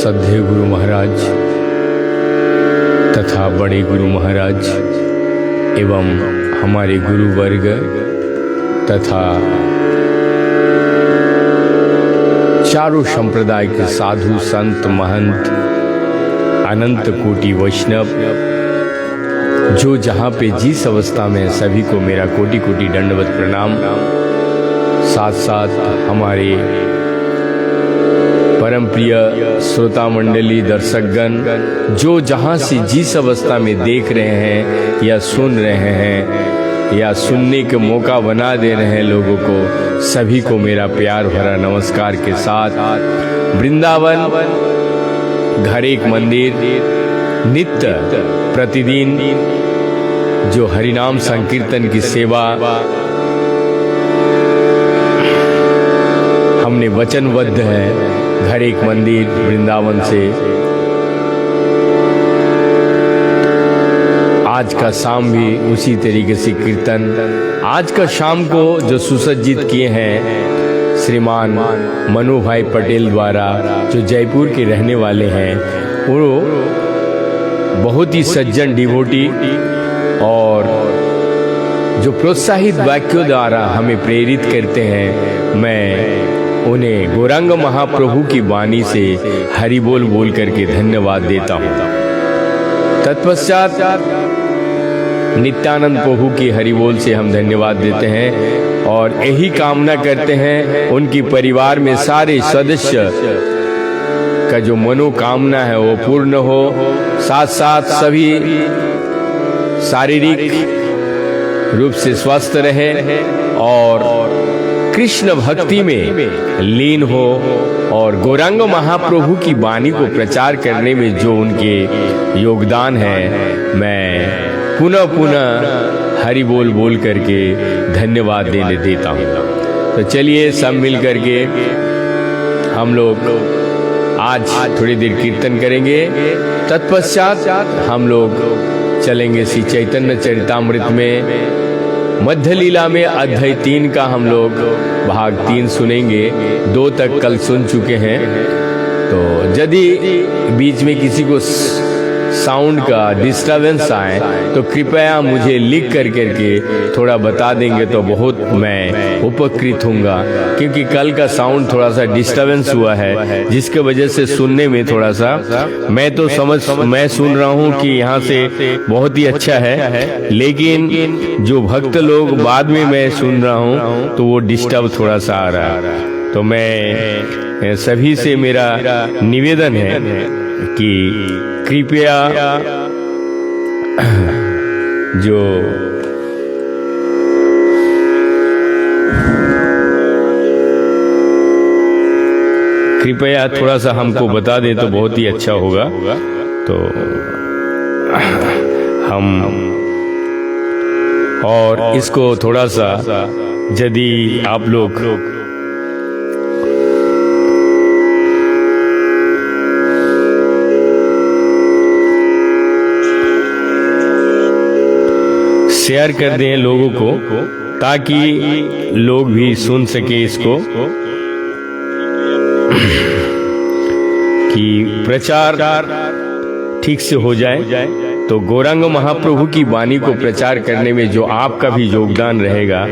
श्रद्धेय गुरु महाराज तथा बड़े गुरु महाराज एवं हमारे गुरु वर्ग तथा चारों संप्रदाय के साधु संत महंत अनंत कोटि वैष्णव जो जहाँ पे जिस अवस्था में सभी को मेरा कोटि कोटि दंडवत प्रणाम। साथ साथ हमारे परम प्रिय श्रोता मंडली दर्शकगण जो जहाँ से जिस अवस्था में देख रहे हैं या सुन रहे हैं या सुनने के मौका बना दे रहे हैं लोगों को, सभी को मेरा प्यार भरा नमस्कार के साथ। वृंदावन घर एक मंदिर नित्य प्रतिदिन जो हरिनाम संकीर्तन की सेवा हमने वचनबद्ध है, घर एक मंदिर वृंदावन से आज का शाम भी उसी तरीके से कीर्तन। आज का शाम को जो सुसज्जित किए हैं श्रीमान मनु भाई पटेल द्वारा, जो जयपुर के रहने वाले हैं, वो बहुत ही सज्जन डिवोटी और जो प्रोत्साहित वाक्यों द्वारा हमें प्रेरित करते हैं, मैं उन्हें गौरांग महाप्रभु की वाणी से हरि बोल बोल करके धन्यवाद देता हूँ। तत्पश्चात नित्यानंद प्रभु की हरि बोल से हम धन्यवाद देते हैं और यही कामना करते हैं उनकी परिवार में सारे सदस्य का जो मनोकामना है वो पूर्ण हो, साथ साथ सभी शारीरिक रूप से स्वस्थ रहे और कृष्ण भक्ति में लीन हो और गौरांग महाप्रभु की वाणी को प्रचार करने में जो उनके योगदान है, मैं पुनः पुनः हरि बोल बोल करके धन्यवाद देता हूँ। तो चलिए सब मिल करके हम लोग आज थोड़ी देर कीर्तन करेंगे, तत्पश्चात हम लोग चलेंगे श्री चैतन्य चरितामृत में। मध्य लीला में अध्याय 3 का हम लोग भाग 3 सुनेंगे, 2 तक कल सुन चुके हैं। तो यदि बीच में किसी को साउंड का डिस्टरबेंस आए तो कृपया मुझे लिख करके थोड़ा बता देंगे तो बहुत मैं उपकृत होऊंगा, क्योंकि कल का साउंड थोड़ा सा डिस्टरबेंस हुआ है जिसके वजह से सुनने में थोड़ा सा मैं सुन रहा हूँ कि यहाँ से बहुत ही अच्छा है, लेकिन जो भक्त लोग बाद में मैं सुन रहा हूँ तो वो डिस्टर्ब थोड़ा सा आ रहा है। तो मैं सभी से मेरा निवेदन है कि कृपया जो कृपया थोड़ा सा हमको बता दे तो बहुत ही अच्छा होगा। तो हम और इसको थोड़ा सा यदि आप लोग शेयर कर दें लोगों को ताकि लोग भी सुन सके इसको, कि प्रचार ठीक से हो जाए। तो गौरांग महाप्रभु की वाणी को प्रचार करने में जो आपका भी योगदान रहेगा,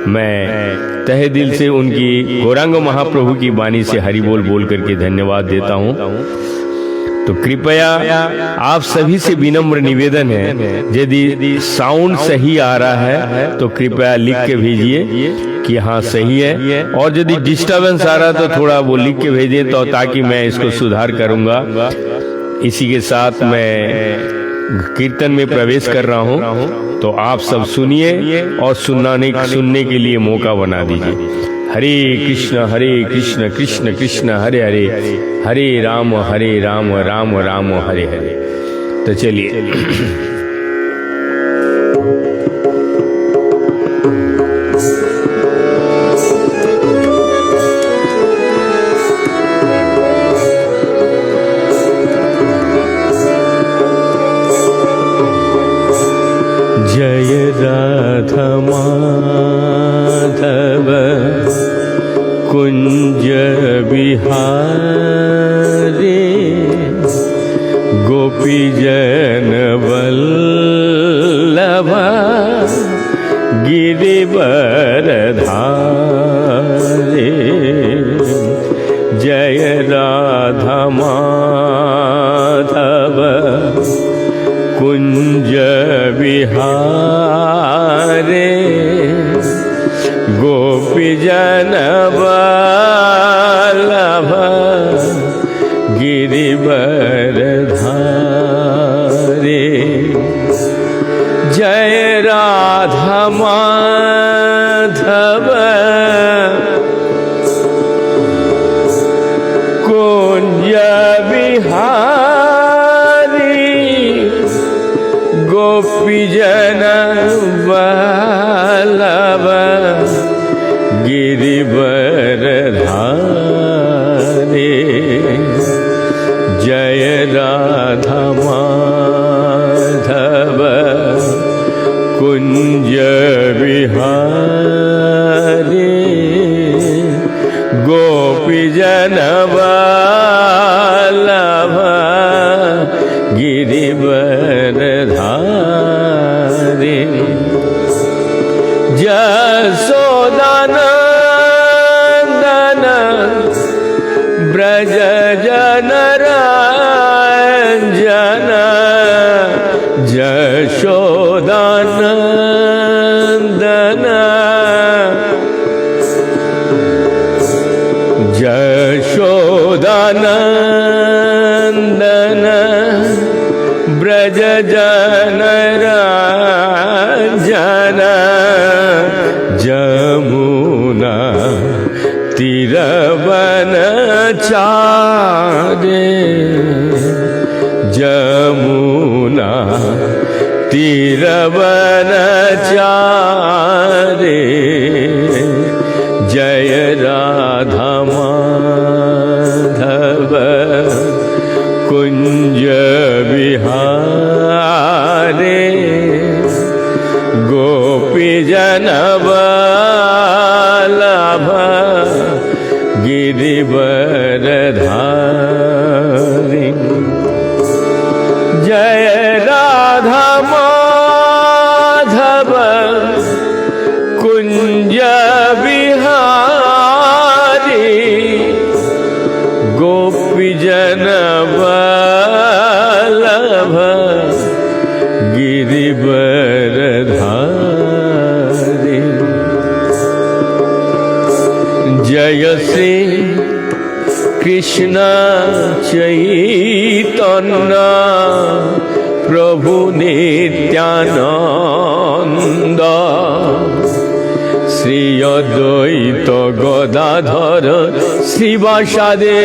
मैं तहे दिल से उनकी गौरांग महाप्रभु की वाणी से हरि बोल बोल करके धन्यवाद देता हूँ। तो कृपया आप सभी से विनम्र निवेदन है, यदि साउंड सही आ रहा है तो कृपया लिख के भेजिए कि हाँ सही है, और यदि डिस्टरबेंस आ रहा है तो थोड़ा वो लिख के भेजिए तो ताकि मैं इसको सुधार करूँगा। इसी के साथ मैं कीर्तन में प्रवेश कर रहा हूँ, तो आप सब सुनिए और सुनने के लिए मौका बना दीजिए। हरे कृष्ण कृष्ण कृष्ण हरे हरे, हरे राम राम राम हरे हरे। तो चलिए जय राधा माधव कुंज बिहारी, गोपीजन वल्लभ गिरिवरधारी। जय राधा माधव कुंज विहारे। गोपीजन वल्लभ गिरिवरधारी। जय राधा माधव कुंज विहारी। गोपीजन वल्लभ गिरिवरधारी। जय राधा माधव कुंज विहारी। गोपीजन वल्लभ गिरिवरधारी। यशोदानंदन ब्रज जनरंजन। यशोदानंदन यशोदानंदन ब्रज जनरंजन। जमुना तीरवनचारे। जमुना तीरवनचारे। जय राधा माधव कुंज विहारे। गोपीजन वल्लभ गिरिवरधारी। जय राधा माधव कुंज विहारी। गोपीजन वल्लभ गिरिवरधारी। जय श्री कृष्ण चैतन्य प्रभु नित्यानंद। श्री अद्वैत गदाधर श्रीवासादि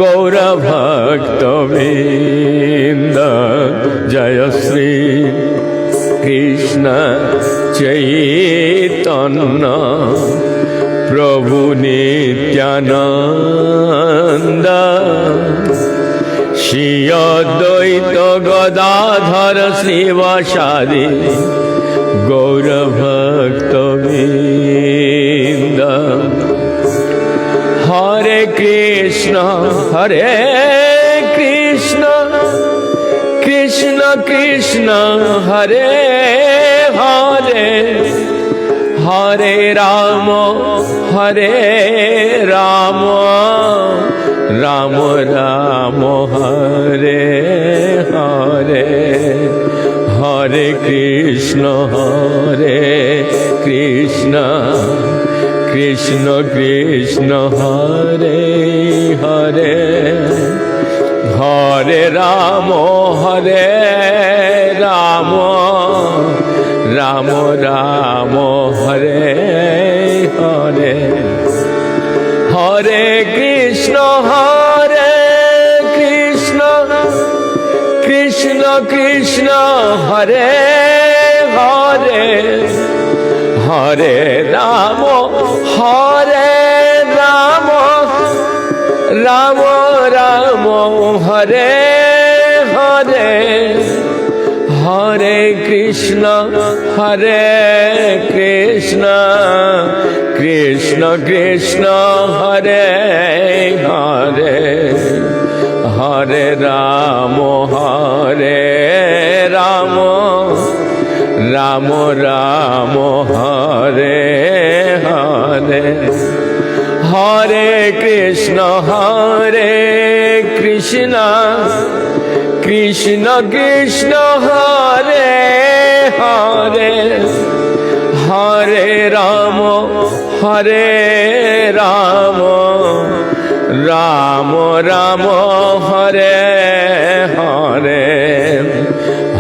गौरभक्तवृंद। जय श्री कृष्ण चैतन्य प्रभु नित्यानंद। श्री अद्वैत गदाधर श्रीवासादि गौरभक्तवृंद। हरे कृष्ण कृष्ण कृष्ण हरे हरे। हरे राम राम राम हरे हरे। हरे कृष्ण कृष्ण कृष्ण हरे हरे। हरे राम राम राम हरे हरे। हरे कृष्ण कृष्ण कृष्ण हरे हरे। हरे राम राम राम हरे हरे। हरे कृष्ण कृष्ण कृष्ण हरे हरे। हरे राम राम राम हरे हरे, हरे कृष्ण कृष्ण कृष्ण हरे हरे, हरे राम राम राम हरे हरे,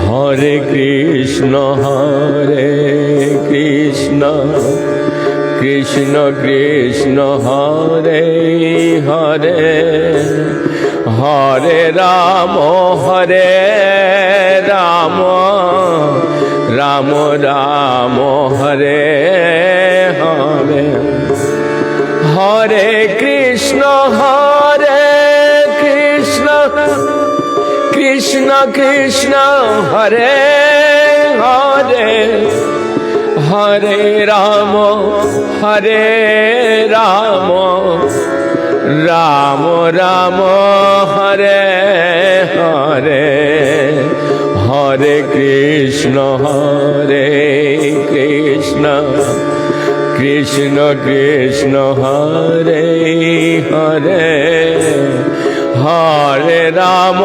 हरे कृष्ण कृष्ण कृष्ण हरे हरे, हरे राम राम राम हरे हरे, हरे कृष्ण कृष्ण कृष्ण हरे हरे, हरे राम राम राम हरे हरे, हरे कृष्ण कृष्ण कृष्ण हरे हरे, हरे राम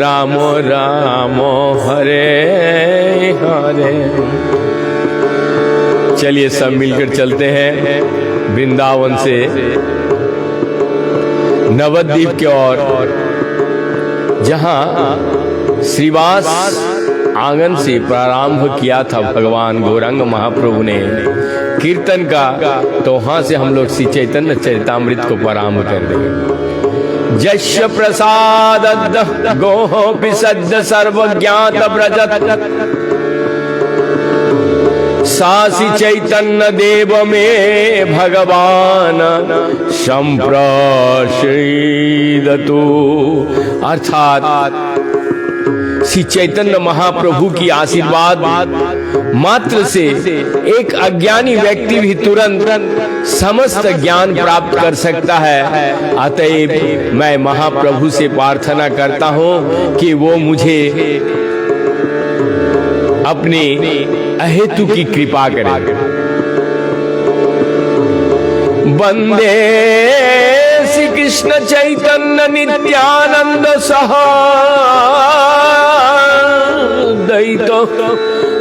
राम राम हरे हरे। चलिए सब मिलकर चलते हैं वृंदावन से नवद्वीप की ओर, जहां श्रीवास आंगन से प्रारंभ किया था भगवान गौरांग महाप्रभु ने कीर्तन का, तो वहां से हम लोग श्री चैतन्य चरितामृत को प्रारंभ कर देंगे। यस्य प्रसाद गोपी सद्य सर्वज्ञात व्रजत, सासी चैतन्य देव में भगवान संप्रसीदतु। अर्थात श्री चैतन्य महाप्रभु की आशीर्वाद मात्र से एक अज्ञानी व्यक्ति भी तुरंत समस्त ज्ञान प्राप्त कर सकता है। अतएव मैं महाप्रभु से प्रार्थना करता हूँ कि वो मुझे अपनी अहेतु की कृपा करे। वंदे श्री कृष्ण चैतन्य नित्यानंद सहदैतो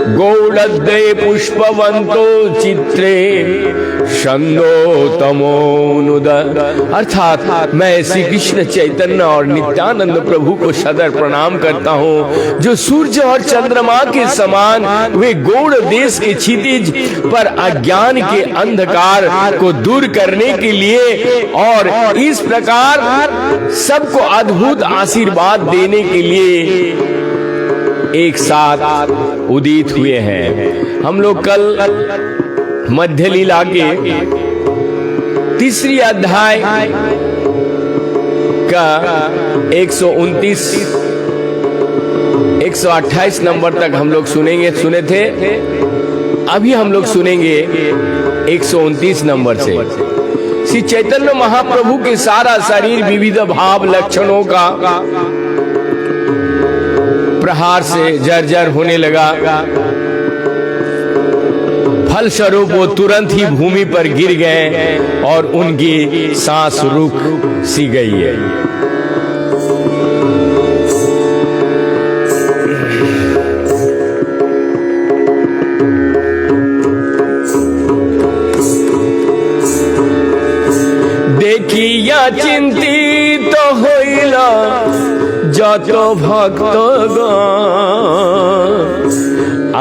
गौड़द्वै पुष्पवंतो चित्रे छंदोतमोनुद। अर्थात मैं श्री कृष्ण चैतन्य और नित्यानंद प्रभु को सदर प्रणाम करता हूँ, जो सूर्य और चंद्रमा के समान वे गौड़ देश के क्षितिज पर अज्ञान के अंधकार को दूर करने के लिए और इस प्रकार सबको अद्भुत आशीर्वाद देने के लिए एक साथ उदित हुए हैं। हम लोग कल मध्य लीला के तीसरी अध्याय का 129 128 नंबर तक हम लोग सुने थे। अभी हम लोग सुनेंगे 129 नंबर से। श्री चैतन्य महाप्रभु के सारा शरीर विविध भाव लक्षणों का प्रहार से जर्जर होने लगा। फलस्वरूप वो तुरंत ही भूमि पर गिर गए और उनकी सांस रुक सी गई है। देखिया चिंतित হইলা যত ভক্তগণ,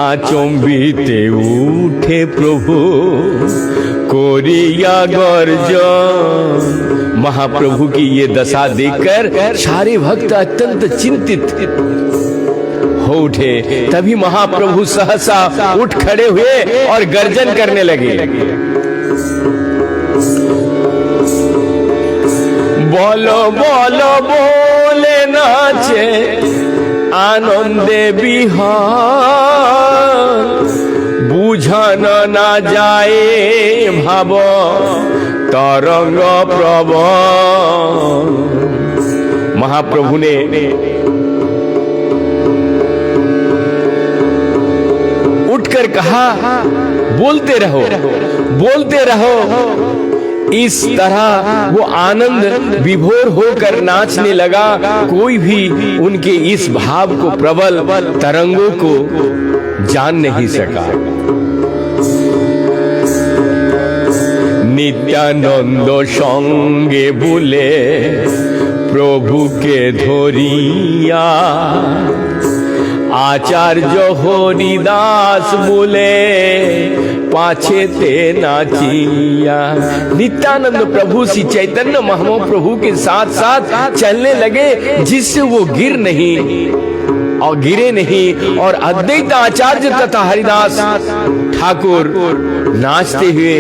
আচম্বিতে উঠে প্রভু করিয়া गर्जन। महाप्रभु की ये दशा देखकर सारे भक्त अत्यंत चिंतित हो उठे। तभी महाप्रभु सहसा उठ खड़े हुए और गर्जन करने लगे। बोलो बोलो बोले नाचे आनंदे बिहार, बुझन ना जाए भाव तरंग प्रबल। महाप्रभु ने कहा, बोलते रहो, बोलते रहो। इस तरह वो आनंद विभोर होकर नाचने लगा। कोई भी उनके इस भाव को, प्रबल तरंगों को जान नहीं सका। नित्यानंद संगे बोले प्रभु के धोरिया, आचार्य हरिदास बोले पाछे ते नाचिया। नित्यानंद प्रभु श्री चैतन्य महाप्रभु के साथ साथ चलने लगे, जिससे वो गिर नहीं और गिरे नहीं। और अद्वैत आचार्य तथा हरिदास ठाकुर नाचते हुए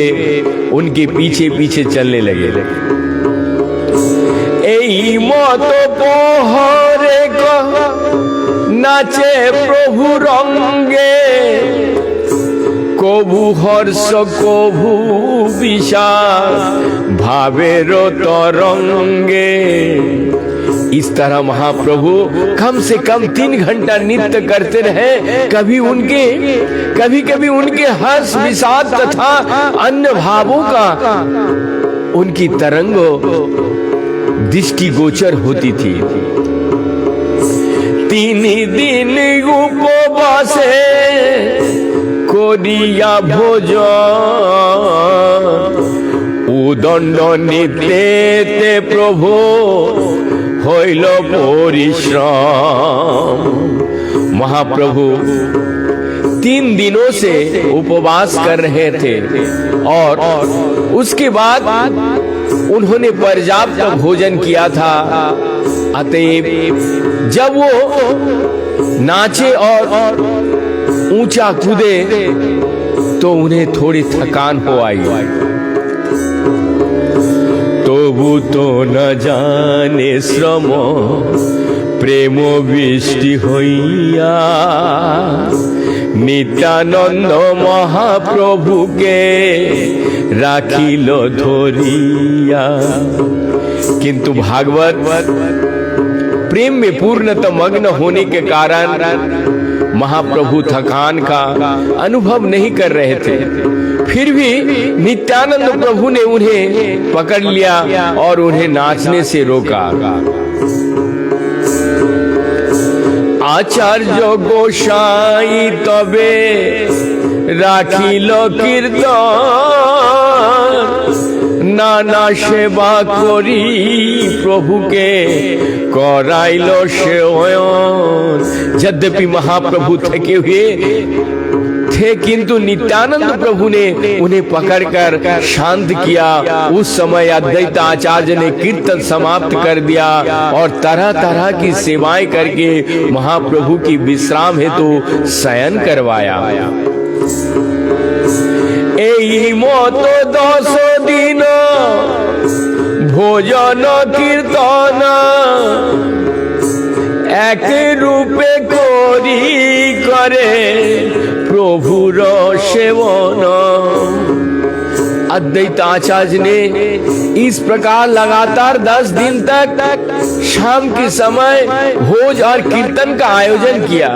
उनके पीछे पीछे चलने लगे। এই মতো পোহরে নাচে প্রভু রঙ্গে, কবু হর্ষ কবু বিষাদ भावेर तरंगे। इस तरह महाप्रभु कम से कम 3 घंटा नृत्य करते रहे। कभी कभी उनके हर्ष विषाद तथा अन्य भावों का उनकी तरंगों दृष्टि गोचर होती थी। 3 दिन उपवासे करिया भोजन, उदंड निते प्रभु हईल परिश्रम। महाप्रभु 3 दिनों से उपवास कर रहे थे और उसके बाद उन्होंने पर्याप्त भोजन किया था। अतएव जब वो नाचे और ऊंचा कूदे तो उन्हें थोड़ी थकान हो आई। तबु तो न जाने श्रम प्रेम बृष्टि होइया, नित्यानंद महाप्रभु के राखिल धोरिया। किंतु भागवत प्रेम में पूर्णतः मग्न होने के कारण महाप्रभु थकान का अनुभव नहीं कर रहे थे। फिर भी नित्यानंद प्रभु ने उन्हें पकड़ लिया और उन्हें नाचने से रोका। आचार्य गोसाई तबे राखिल कीर्तन, नाना सेवा करी प्रभु के कराइल सेवयन। यद्यपि महाप्रभु थके हुए थे, किंतु नित्यानंद प्रभु ने उन्हें पकड़कर शांत किया। उस समय अद्वैत आचार्य ने कीर्तन समाप्त कर दिया और तरह तरह की सेवाएं करके महाप्रभु की विश्राम हेतु शयन करवाया। এই মতো 10 दिन भोजन कीर्तन एक रूपे करी करे प्रभुर सेवन। अद्वैत आचार्य ने इस प्रकार लगातार 10 दिन तक शाम के समय भोज और कीर्तन का आयोजन किया।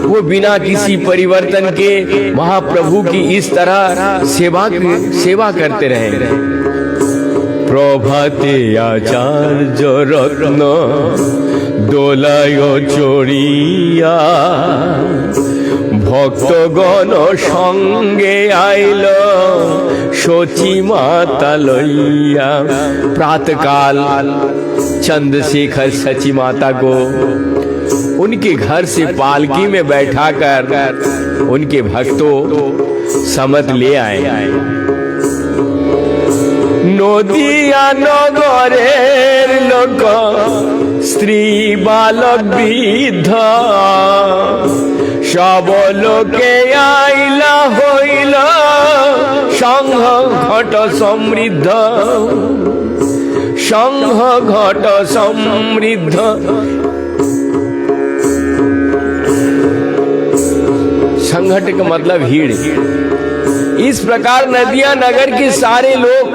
वो बिना किसी परिवर्तन के महाप्रभु की इस तरह सेवा करते रहे। प्रभाते आचार्य रत्न दोलाय चढ़िया, भक्तगण संगे आइल शची माता लइया। प्रातःकाल चंद्रशेखर शची माता को उनके घर से पालकी में बैठाकर उनके भक्तों समत ले आए। नदिया नगरेर लोक स्त्री बालक बृद्ध सब लोके आइला हईल संघ घट समृद्ध, संघ घट समृद्ध। संघट का मतलब भीड़। इस प्रकार नदिया नगर के सारे लोग,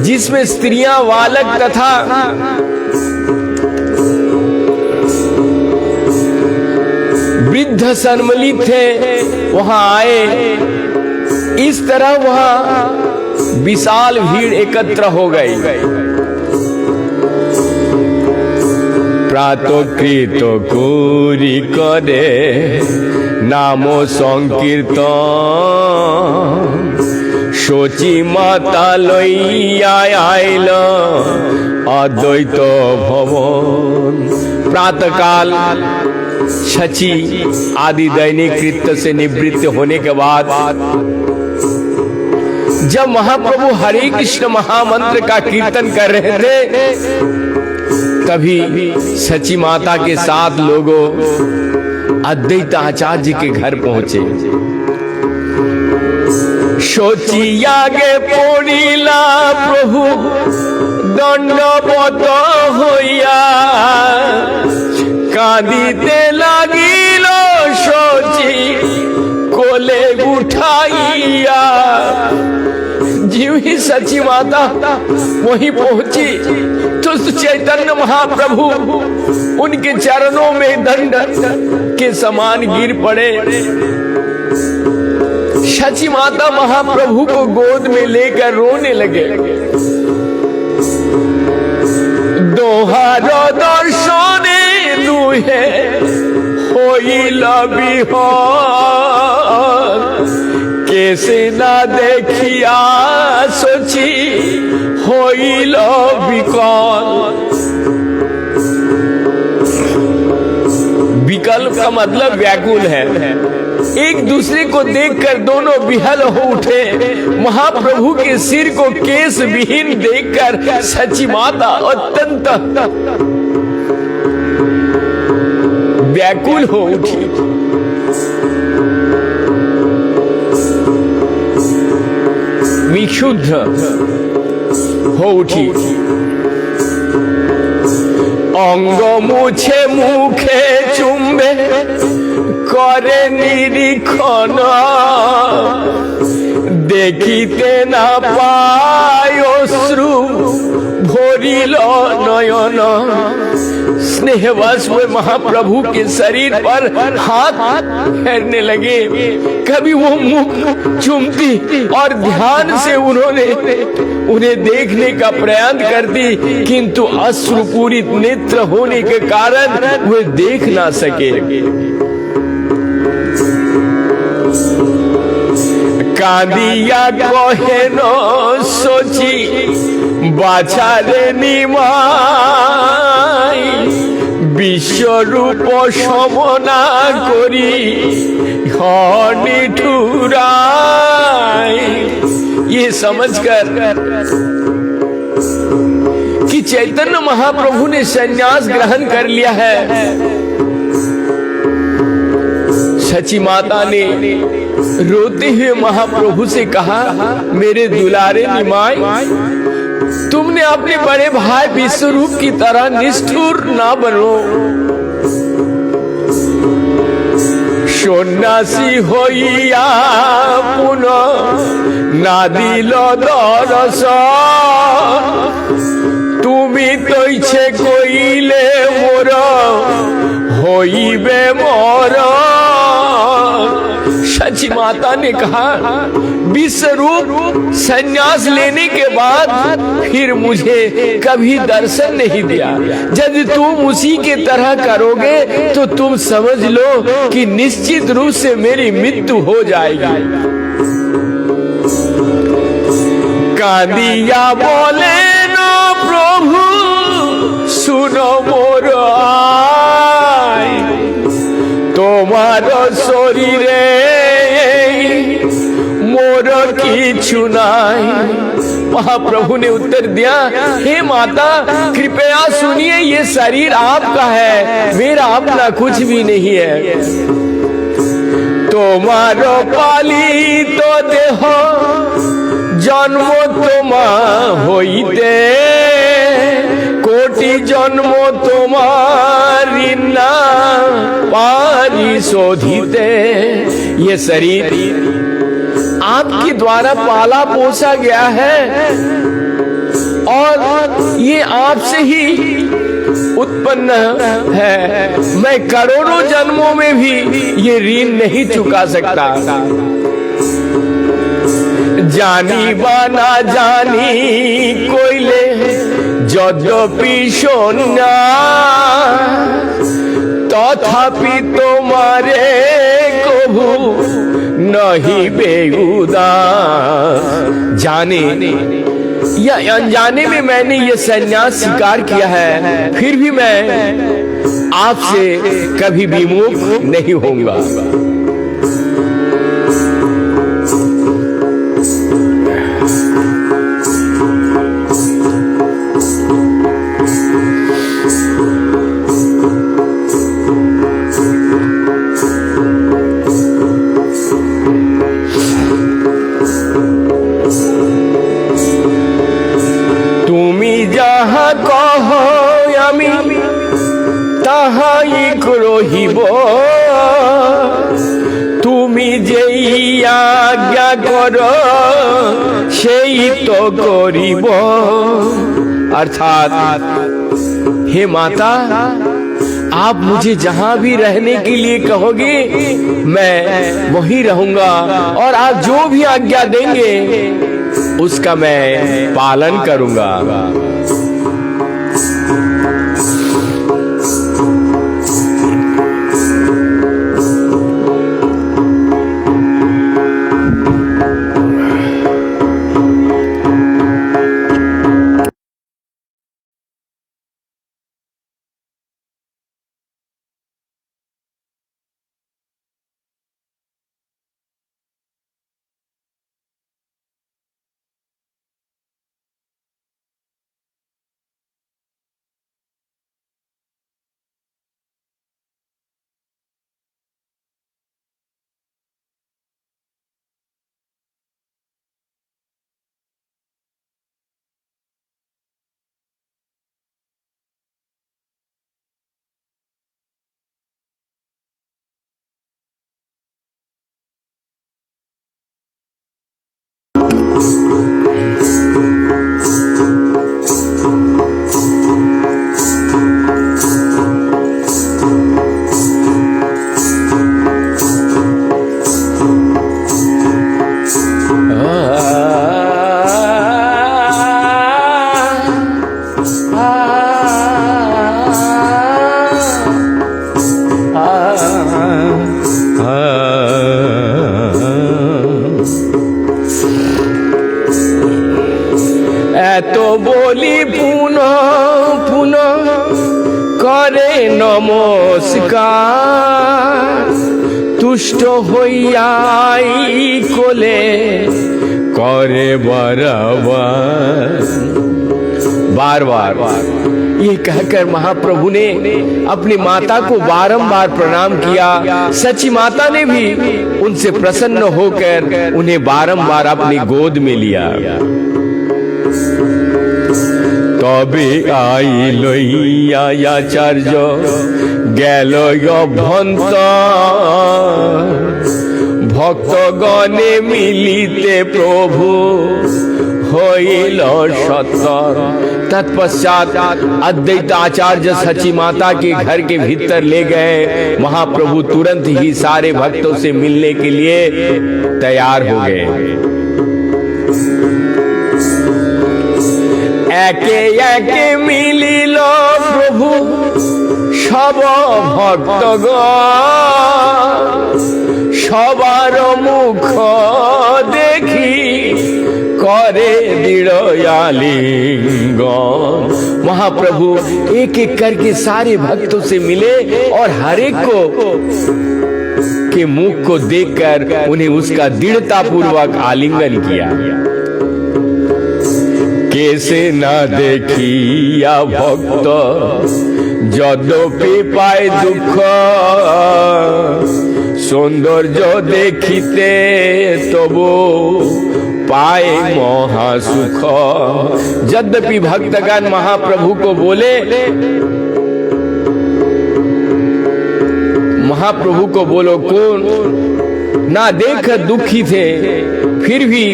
जिसमें स्त्रियां बालक तथा वृद्ध सम्मिलित थे, वहां आए। इस तरह वहां विशाल भीड़ एकत्र हो गई। प्रातोकृत करी करे नाम संकीर्तन, सोची माता लइया आइल अद्वैत भवन। प्रातःकाल शची आदि दैनिक कृत्य से निवृत्त होने के बाद जब महाप्रभु हरे कृष्ण महामंत्र का कीर्तन कर रहे थे, तभी शची माता के साथ लोगों अद्वैत आचार्य के घर पहुंचे। सोची आगे पड़िला प्रभु दंडवत होइया, कांदिते लागिल सोची कोले उठाइया। जीव ही सची माता वहीं पहुंची तो चैतन्य महाप्रभु उनके चरणों में दंड के समान गिर पड़े। सची माता महाप्रभु को गोद में लेकर रोने लगे। दोहारो दर्शने दुहे होइल बिहार, कैसे ना देखिया सोची होइल विकल। विकल्प का मतलब व्याकुल है। एक दूसरे को देखकर दोनों विहल हो उठे। महाप्रभु के सिर को केस विहीन देखकर सची माता अत्यंत व्याकुल हो उठी। विशुद्ध हो उठी। अंग मुछे मुखे चुम्बे करे निरीक्षण, देखिते ना पाय अश्रु भरिल नयन। स्नेहवश हुए महाप्रभु के शरीर पर हाथ फेरने लगे। कभी वो मुख चूमती और ध्यान से उन्हें देखने का प्रयास करती, किंतु अश्रुपूरित नेत्र होने के कारण वे देख ना सके। कांदिया कहे न सोची बाछारे निमाई, विश्वरूप समना करी निठुराई। ये समझकर कि चैतन्य महाप्रभु ने संन्यास ग्रहण कर लिया है, सची माता ने रोते हुए महाप्रभु से कहा, मेरे दुलारे निमाय, तुमने अपने बड़े भाई विश्वरूप की तरह निष्ठुर ना बनो। सन्यासी होइया पुनः ना दिल दर्शन, तुमी तो इच्छे कइले मोर होइबे मोर। सची माता ने कहा, विश्वरूप संन्यास लेने के बाद फिर मुझे कभी दर्शन नहीं दिया। यदि तुम उसी के तरह करोगे तो तुम समझ लो कि निश्चित रूप से मेरी मृत्यु हो जाएगी। कांदिया बोले नो प्रभु सुनो मोर आय, তোমার শরীরে मोर किछु নাই। महाप्रभु ने उत्तर दिया, हे माता कृपया सुनिए, ये शरीर आपका है, मेरा अपना कुछ भी नहीं है। तुम्हारो पालित देह जन्म तुम्हा होइते, कोटि जन्म तुम्हारी ना परिशोधिते। ये शरीर आपके द्वारा पाला पोसा गया है और ये आपसे ही उत्पन्न है, मैं करोड़ों जन्मों में भी ये ऋण नहीं चुका सकता। जानी बाना जानी कोइले যদ্যপি সোনা তথাপি তোমারে কভু नहीं बेउदास। जाने या अनजाने में मैंने ये संन्यास स्वीकार किया है, फिर भी मैं आपसे कभी विमुख नहीं होऊंगा। রহিব তুমি যেই আজ্ঞা করো সেই তো করিব। अर्थात हे माता, आप मुझे जहां भी रहने के लिए कहोगे मैं वहीं रहूंगा, और आप जो भी आज्ञा देंगे उसका मैं पालन करूंगा। तो बोली पुनः पुनः करे नमस्कार, तुष्ट होइयाई कोले करे बराबर। बार बार ये कहकर महाप्रभु ने अपनी माता को बारंबार प्रणाम किया। सची माता ने भी उनसे प्रसन्न होकर उन्हें बारंबार अपनी गोद में लिया। तबे आई लइया आचार्य गेल अभ्यंतर, भक्तगणे मिलिते प्रभु होइल सत्तर। तत्पश्चात अद्वैत आचार्य सची माता के घर के भीतर ले गए। महाप्रभु तुरंत ही सारे भक्तों से मिलने के लिए तैयार हो गए। एके एके मिलिल प्रभु सब भक्तगण, सबार मुख देखी करे दृढ़ आलिंगन। महाप्रभु एक एक करके सारे भक्तों से मिले और हर एक को के मुख को देखकर उन्हें उसका दृढ़ता पूर्वक आलिंगन किया। कैसे ना देखिया भक्त यद्यपि पाए दुख, सौंदर्य देखिते तबो पाए महासुख। यद्यपि भक्तगण महाप्रभु को बोले, महाप्रभु को बोलो कौन ना देख दुखी थे, फिर भी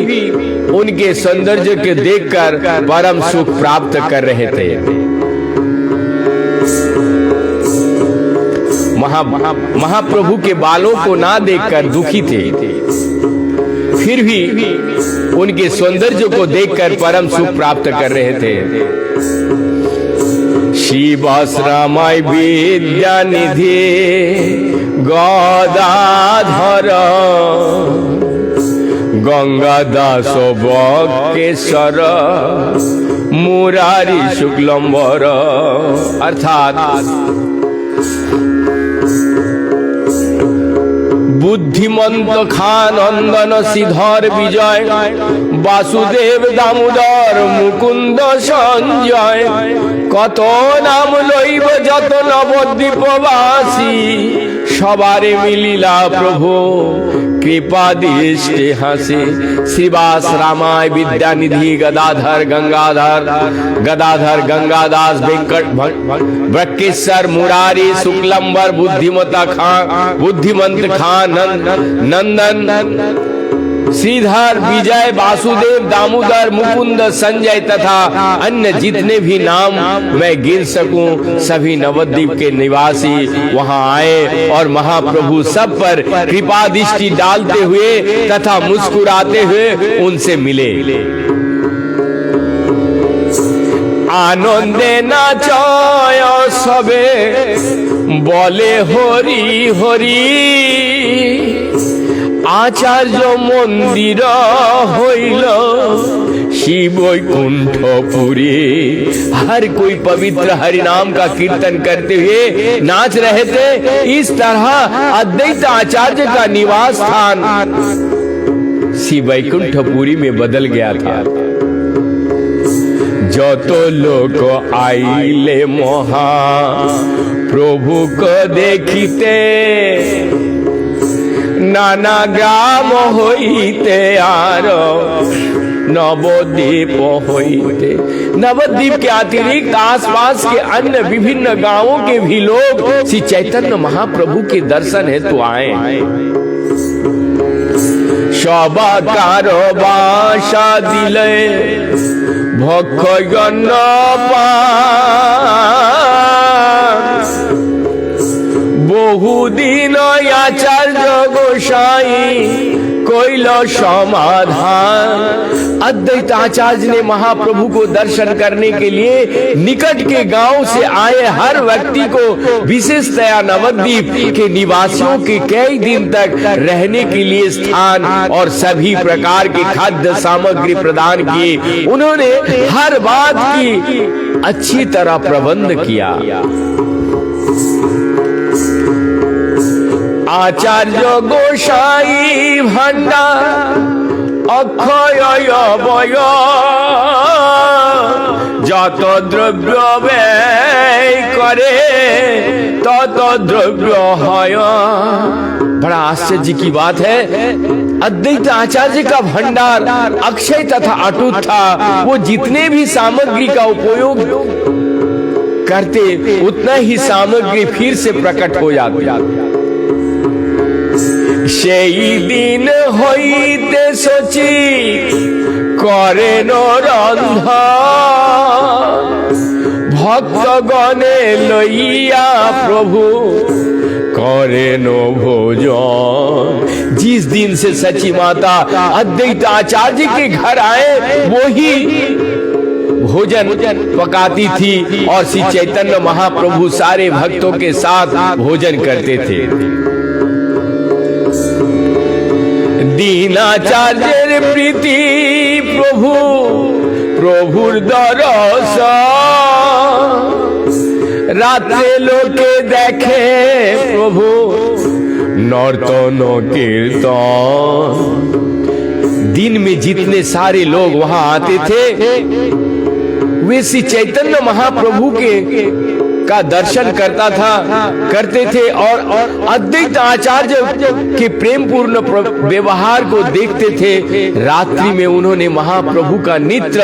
उनके सौंदर्य के देखकर परम सुख प्राप्त कर रहे थे। महाप्रभु के बालों को ना देखकर दुखी थे, फिर भी उनके सौंदर्य को देखकर परम सुख प्राप्त कर रहे थे। शिवाश्रमय विद्यानिधि गदाधर गंगादास बकेश्वर मुरारी शुक्लंबर, अर्थात बुद्धिमंत खानंदन श्रीधर विजय वासुदेव दामोदर मुकुंद संजय कत नाम लइब যত নবদ্বীপবাসী সবারে মিলিলা প্রভু कृपा दृष्टि हासे। श्रीवास रामाय विद्यानिधि गदाधर गंगादास वेंकट बकेश्वर मुरारी शुक्लंबर बुद्धिमंत खान नंदन श्रीधर विजय वासुदेव दामोदर मुकुंद संजय तथा अन्य जितने भी नाम मैं गिन सकूं, सभी नवद्वीप के निवासी वहां आए और महाप्रभु सब पर कृपा दृष्टि डालते हुए तथा मुस्कुराते हुए उनसे मिले। आनंदे नाचय सबे बोले हरि हरि आचार्य मंदिर हईल शिवैकुंठपुरी। हर कोई पवित्र हरि नाम का कीर्तन करते हुए नाच रहे थे। इस तरह अद्वैत आचार्य का निवास स्थान शिवैकुंठपुरी में बदल गया था। जो तो लोग आइले महा प्रभु को देखते नाना ग्राम होइते आर नवद्वीप होइते। नवद्वीप के अतिरिक्त आसपास के अन्य विभिन्न गांवों के भी लोग श्री चैतन्य महाप्रभु के दर्शन हेतु आए। सबाकार बासा दिले भक्षण बहुदिन आचार्य गोसाई कोइल समाधान। अद्वैत आचार्य ने महाप्रभु को दर्शन करने के लिए निकट के गांव से आए हर व्यक्ति को विशेषतया नवद्वीप के निवासियों के कई दिन तक रहने के लिए स्थान और सभी प्रकार के खाद्य सामग्री प्रदान किए। उन्होंने हर बात की अच्छी तरह प्रबंध किया। आचार्य गोसाई भंडार अक्षय वय যত দ্রব্য ব্যয় करे তত দ্রব্য হয়। बड़ा आश्चर्य की बात है, अद्वैत आचार्य का भंडार अक्षय तथा अटूट था। वो जितने भी सामग्री का उपयोग करते उतना ही सामग्री फिर से प्रकट हो जाती। সেই দিন হইতে সচি করেন রন্ধ ভক্তগণে লইয়া প্রভু करेन भोजन। जिस दिन से सची माता अद्वैत आचार्य के घर आए वो ही भोजन पकाती थी और श्री चैतन्य महाप्रभु सारे भक्तों के साथ भोजन करते थे। दीनाचार्य प्रीति प्रभु प्रभुर दरस रात्रे लोके देखे प्रभु नर्तन कीर्तन। दिन में जितने सारे लोग वहां आते थे वे श्री चैतन्य महाप्रभु के का दर्शन करते थे और अद्वैत आचार्य के प्रेम पूर्ण व्यवहार को देखते थे। रात्रि में उन्होंने महाप्रभु का नृत्य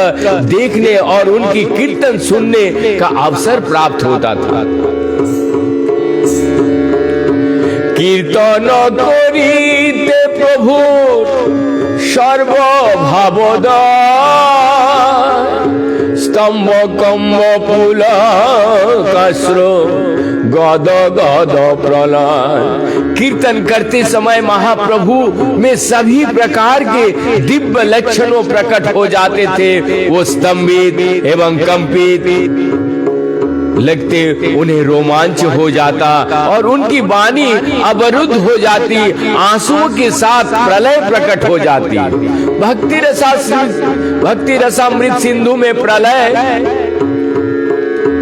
देखने और उनकी कीर्तन सुनने का अवसर प्राप्त होता था। कीर्तन करिते प्रभु सर्वभावद स्तव স্তম্ভ কম্ব পুল कस्र गद गद प्रलय। कीर्तन करते समय महाप्रभु में सभी प्रकार के दिव्य लक्षणों प्रकट हो जाते थे। वो स्तंभित एवं कंपित लगते, उन्हें रोमांच हो जाता और उनकी वाणी अवरुद्ध हो जाती, आंसुओं के साथ प्रलय प्रकट हो जाती। भक्ति रसामृत सिंधु में प्रलय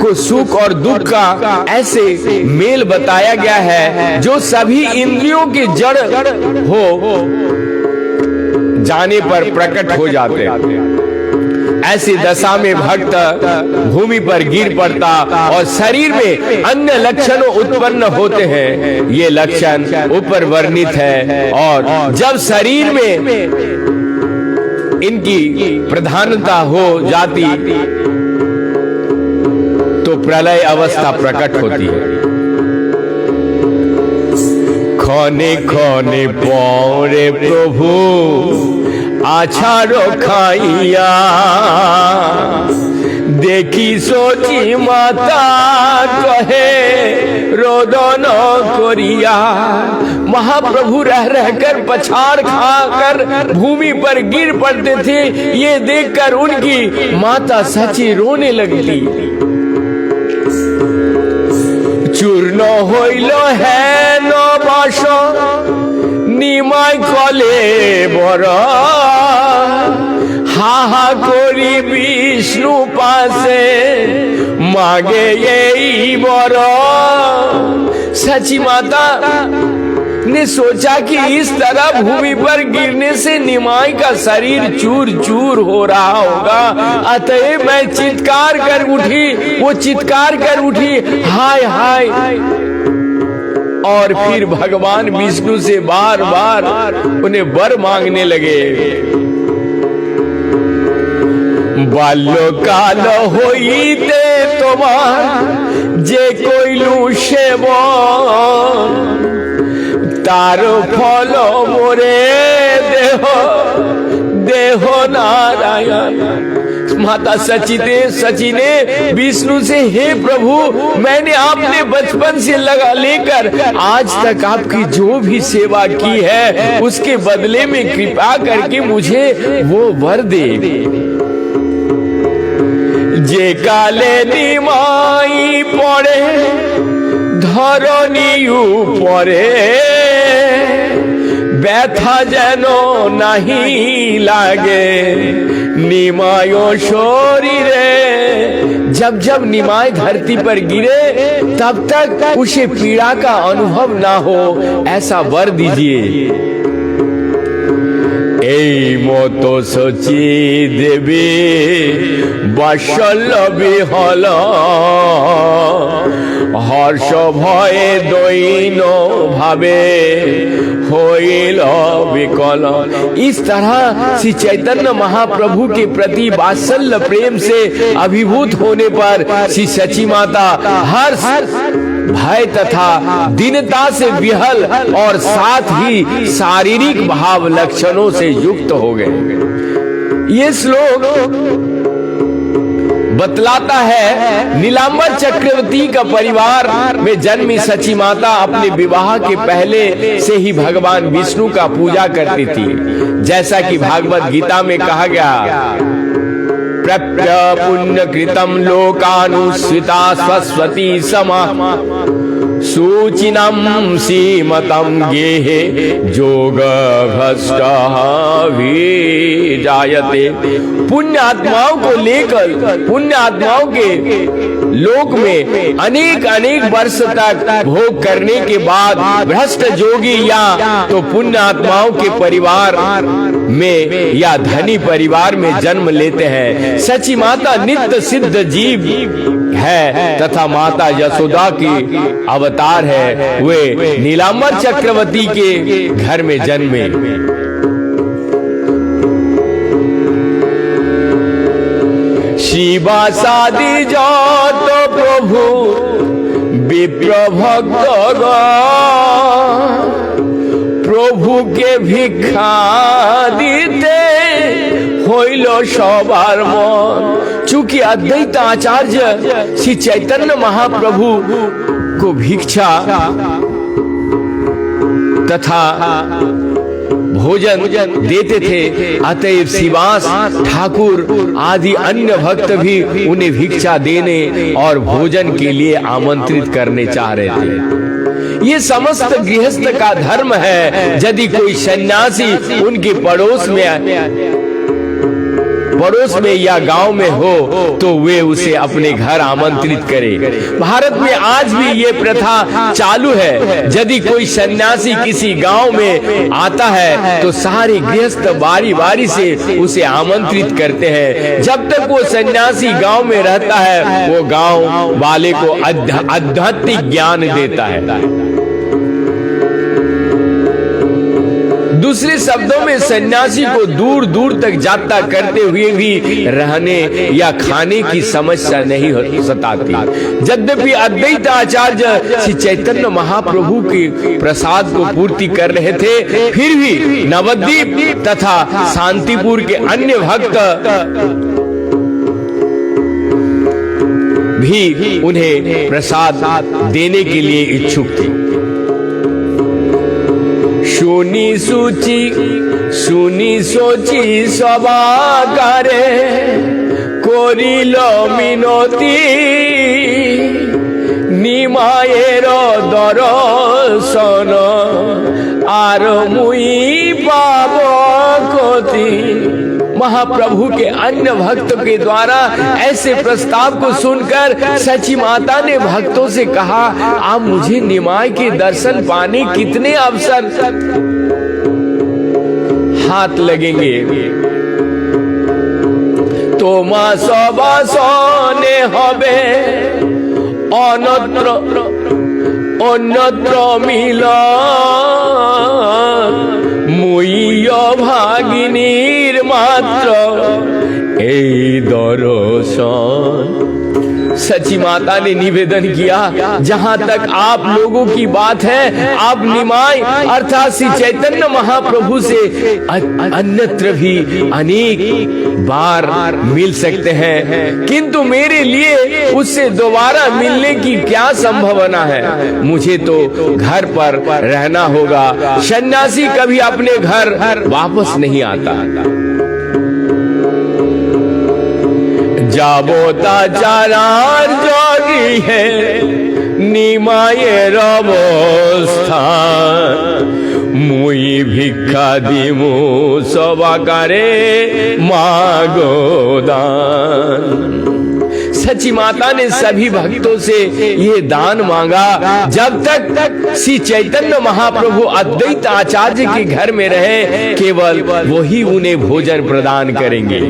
को सुख और दुख का ऐसे मेल बताया गया है जो सभी इंद्रियों के जड़ हो जाने पर प्रकट हो जाते। ऐसी दशा में भक्त भूमि पर गिर पड़ता और शरीर में अन्य लक्षण उत्पन्न होते हैं। ये लक्षण ऊपर वर्णित है और जब शरीर में इनकी प्रधानता हो जाती तो प्रलय अवस्था प्रकट होती है। खने खने पौरे प्रभु आछाड़ो खाइया, देखी सोची माता कहे रोदन करिया। महाप्रभु रह रहकर पछाड़ खाकर भूमि पर गिर पड़ते थे। ये देखकर उनकी माता सची रोने लगती। चूर्ण हইল হেন বাস নিমাই কলে বড়, হাহা করি বিষ্ণু পাশে মাগে এই বড়। सची माता ने सोचा कि इस तरह भूमि पर गिरने से निमाई का शरीर चूर चूर हो रहा होगा, अतएव मैं चित्कार कर उठी। वो चित्कार कर उठी, हाय हाय। और फिर भगवान विष्णु से बार बार उन्हें वर मांगने लगे। बाल्यकाल होइते तोमार जे कइलु सेवन, तार फल मोरे देह देह नारायण। माता सची ने विष्णु से, हे प्रभु, मैंने आपने बचपन से लेकर आज तक आपकी जो भी सेवा की है उसके बदले में कृपा करके मुझे वो वर दे। जे काले निमाई पड़े धरनी ऊपरे, ব্যথা যেন নাহি লাগে निमाय शरीरे। जब जब निमाय धरती पर गिरे तब तक उसे पीड़ा का अनुभव ना हो, ऐसा वर दीजिए। এই মতো সচি দেবী বাৎসল্যবী হল, हर्ष भये दैन भावे होइल विकल। इस तरह श्री चैतन्य महाप्रभु के प्रति वात्सल्य प्रेम से अभिभूत होने पर श्री सची माता हर्ष भय तथा दीनता से विहल और साथ ही शारीरिक भाव लक्षणों से युक्त हो गए। ये श्लोक बतलाता है नीलांबर चक्रवर्ती का परिवार में जन्मी सची माता अपने विवाह के पहले से ही भगवान विष्णु का पूजा करती थी। जैसा कि भागवत गीता में कहा गया, प्रप्य पुण्य कृतम लोकानुस्विता सरस्वती समा सूचिनम सीमतम गेहे जोग भ्रष्ट जायते। पुण्य आत्माओं को लेकर पुण्य आत्माओं के लोक में अनेक अनेक वर्ष तक भोग करने के बाद भ्रष्ट जोगी या तो पुण्य आत्माओं के परिवार में या धनी परिवार में जन्म लेते हैं। सची माता नित्य सिद्ध जीव है तथा माता यशोदा की अवतार है। वे नीलांबर चक्रवर्ती के घर में जन्मे। शिवासादि जत प्रभु विप्र भक्त प्रभु के भिक्षा दिते হইল সবার মন। चूंकि कि अद्वैत आचार्य श्री चैतन्य महाप्रभु को भिक्षा तथा भोजन देते थे। अतएव शिवास ठाकुर आदि अन्य भक्त भी उन्हें भिक्षा देने और भोजन के लिए आमंत्रित करने चाह रहे थे। ये समस्त गृहस्थ का धर्म है। यदि कोई सन्यासी उनके पड़ोस में या गांव में हो तो वे उसे अपने घर आमंत्रित करें। भारत में आज भी ये प्रथा चालू है। यदि कोई सन्यासी किसी गांव में आता है तो सारे गृहस्थ बारी बारी से उसे आमंत्रित करते हैं। जब तक वो सन्यासी गांव में रहता है वो गांव वाले को आध्यात्मिक ज्ञान देता है। दूसरे शब्दों में सन्यासी को दूर दूर तक यात्रा करते हुए भी रहने या खाने की समस्या नहीं सताती। यद्यपि अद्वैत आचार्य श्री चैतन्य महाप्रभु के प्रसाद को पूर्ति कर रहे थे, फिर भी नवद्वीप तथा शांतिपुर के अन्य भक्त भी उन्हें प्रसाद देने के लिए इच्छुक थे। শুনি সোচি সবাকারে করিল মিনতি নিমায়ের দর্শন আর মুই পাব কতি। महाप्रभु के अन्य भक्त के द्वारा ऐसे प्रस्ताव को सुनकर सची माता ने भक्तों से कहा, आप मुझे निमाय के दर्शन पाने कितने अवसर हाथ लगेंगे? तोमा सबासने हबे अन्यत्र मिला मुई भागिनीर मात्र ए दर्शन। सची माता ने निवेदन किया, जहां तक आप लोगों की बात है, आप निमाय अर्थात श्री चैतन्य महाप्रभु से अन्यत्र भी अनेक बार मिल सकते हैं, किंतु मेरे लिए उससे दोबारा मिलने की क्या संभावना है? मुझे तो घर पर रहना होगा। सन्यासी कभी अपने घर वापस नहीं आता। যাবতা চারার জগি হে নিমায়ের অবস্থান মুই ভিক্ষা দিমু সবাকারে মাগো দান। सची माता ने सभी भक्तों से ये दान मांगा। जब तक श्री चैतन्य महाप्रभु अद्वैत आचार्य के घर में रहे, केवल वही उन्हें भोजन प्रदान करेंगे।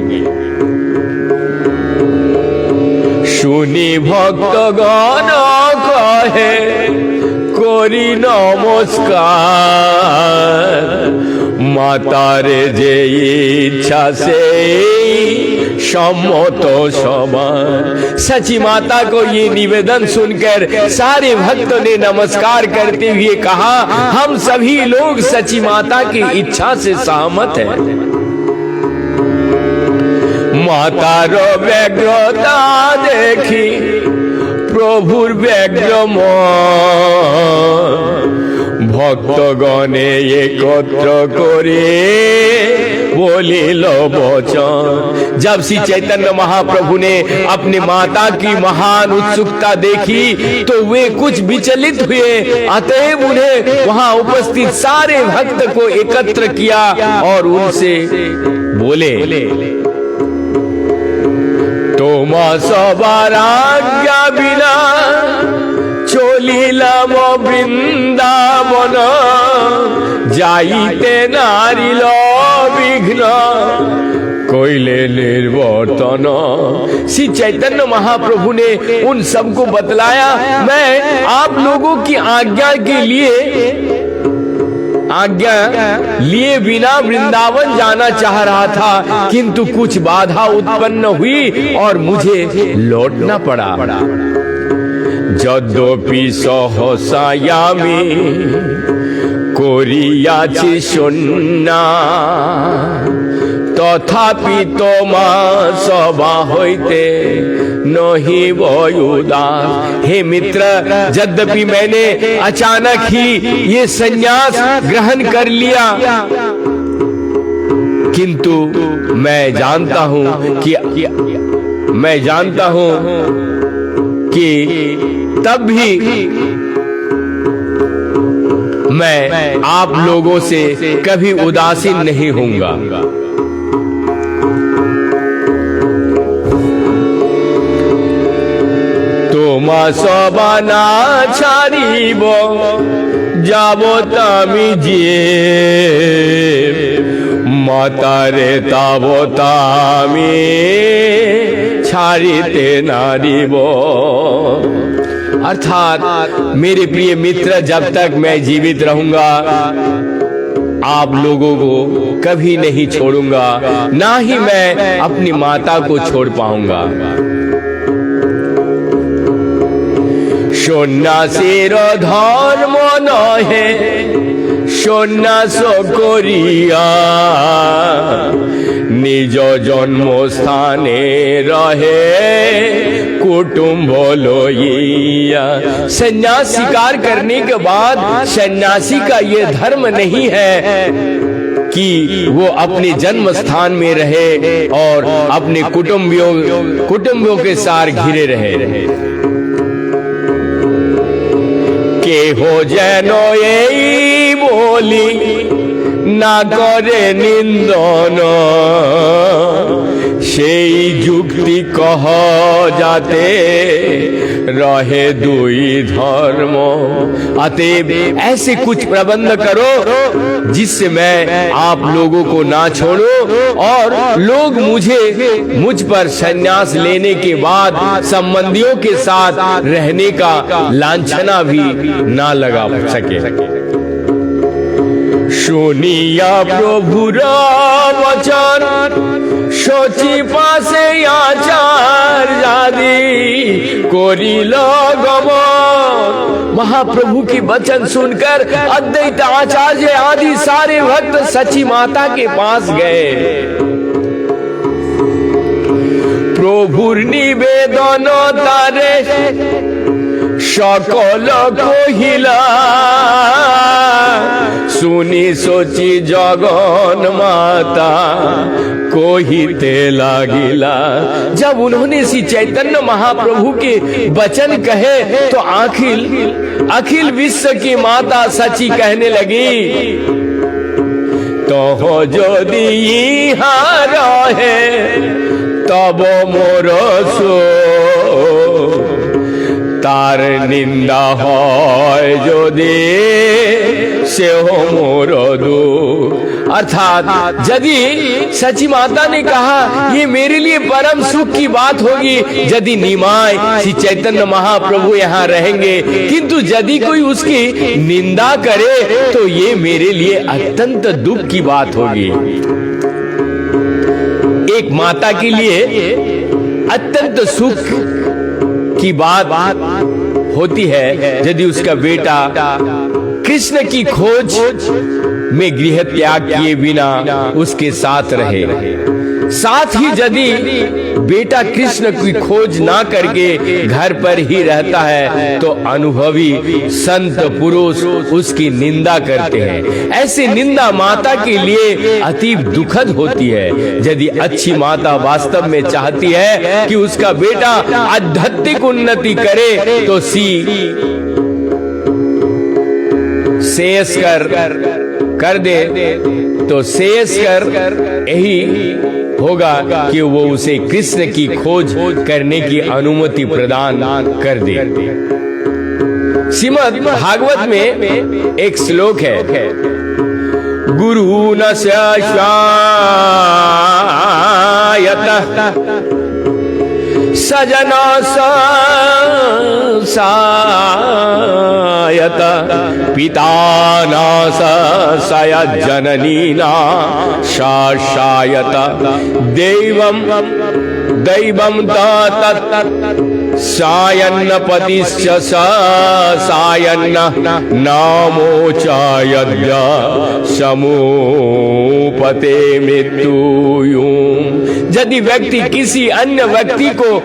শুনি ভক্তগণ কহে করি নমস্কার মাতারে যে इच्छा से सम्मत समान। सची माता को ये निवेदन सुनकर सारे भक्तों ने नमस्कार करते हुए कहा, हम सभी लोग सची माता की इच्छा से सहमत हैं। मातार व्यग्रता देखी प्रभुर व्यग्र भक्तगणे एकत्र करे बोलिल वचन। जब श्री चैतन्य महाप्रभु ने अपने माता की महान उत्सुकता देखी तो वे कुछ विचलित हुए। अतएव उन्हें वहां उपस्थित सारे भक्त को एकत्र किया और उनसे बोले, তোমা সবার আজ্ঞা বিনা চলিলাম বৃন্দাবন যাইতে নারিল বিঘ্ন कोयले निर्वर्तन। श्री चैतन्य महाप्रभु ने उन सबको बतलाया, मैं आप लोगों की आज्ञा लिए बिना वृंदावन जाना चाह रहा था, किंतु कुछ बाधा उत्पन्न हुई और मुझे लौटना पड़ा। यद्यपि सहसायामि করিয়াছি সন্না तथापि तोमा सभा होते नहीं उदास। हे मित्र, यद्यपि मैंने अचानक ही ये संन्यास ग्रहण कर लिया, किंतु मैं जानता हूं कि तब भी मैं आप लोगों से कभी उदासीन नहीं होऊंगा। तोमा सभा ना छाड़िब যাবত আমি যে মাতারে তাবত আমি ছাড়িতে নারিব। अर्थात मेरे प्रिय मित्र, जब तक मैं जीवित रहूंगा आप लोगों को कभी नहीं छोड़ूंगा, ना ही मैं अपनी माता को छोड़ पाऊंगा। সন্ন্যাসীর ধর্ম নহে সন্ন্যাস করিয়া নিজ জন্মস্থানে रहे कुटुंब लइया। सन्यास स्वीकार करने के बाद सन्यासी का ये धर्म नहीं है कि वो अपने जन्म स्थान में रहे और अपने कुटुंबियों के साथ घिरे रहे। के हो जेनो यही बोली ना करे निंदन সেই যুক্তি कह जाते रहे दुई धर्म। अतएव ऐसे कुछ प्रबंध करो जिससे मैं आप लोगों को ना छोड़ो और लोग मुझ पर संन्यास लेने के बाद संबंधियों के साथ रहने का लांछना भी ना लगा सके। सुनिया प्रभुर वचन सोची पासे आचार जादी कोरिल गमन। महाप्रभु की वचन सुनकर अद्वैत आचार्य आदि सारे भक्त सची माता के पास गए। प्रभुर निवेदन तारे सकल कहिला सुनी सोची जगन माता कोहिते लागिला। जब उन्होंने श्री चैतन्य महाप्रभु के वचन कहे तो अखिल विश्व की माता सची कहने लगी, तो हो यदि यहाँ रहे तब मोर सो तार निंदा হয় যদি সেও মোর দুঃখ। अर्थात यदि सची माता ने कहा ये मेरे लिए परम सुख की बात होगी यदि निमाय श्री चैतन्य महाप्रभु यहाँ रहेंगे, किंतु यदि कोई उसकी निंदा करे तो ये मेरे लिए अत्यंत दुख की बात होगी। एक माता के लिए अत्यंत सुख की बात होती है यदि उसका बेटा कृष्ण की खोज में गृह त्याग किए बिना उसके साथ रहे। साथ ही यदि बेटा कृष्ण की खोज ना करके घर पर ही रहता है तो अनुभवी संत पुरुष उसकी निंदा करते हैं। ऐसी निंदा माता के लिए अति दुखद होती है। यदि अच्छी माता वास्तव में चाहती है कि उसका बेटा आध्यात्मिक उन्नति करे तो शेष कर दे तो शेष कर यही होगा कि वो उसे कृष्ण की खोज करने की अनुमति प्रदान कर दे। श्रीमद् भागवत में एक श्लोक है, गुरु न शायतः सजना सायत पिता न सयत जननी न शायत देवम दैवं तत् सायन्न पतिश्च सायन्न नामोचायद्य समूपते मृत्यु। यदि व्यक्ति किसी अन्य व्यक्ति को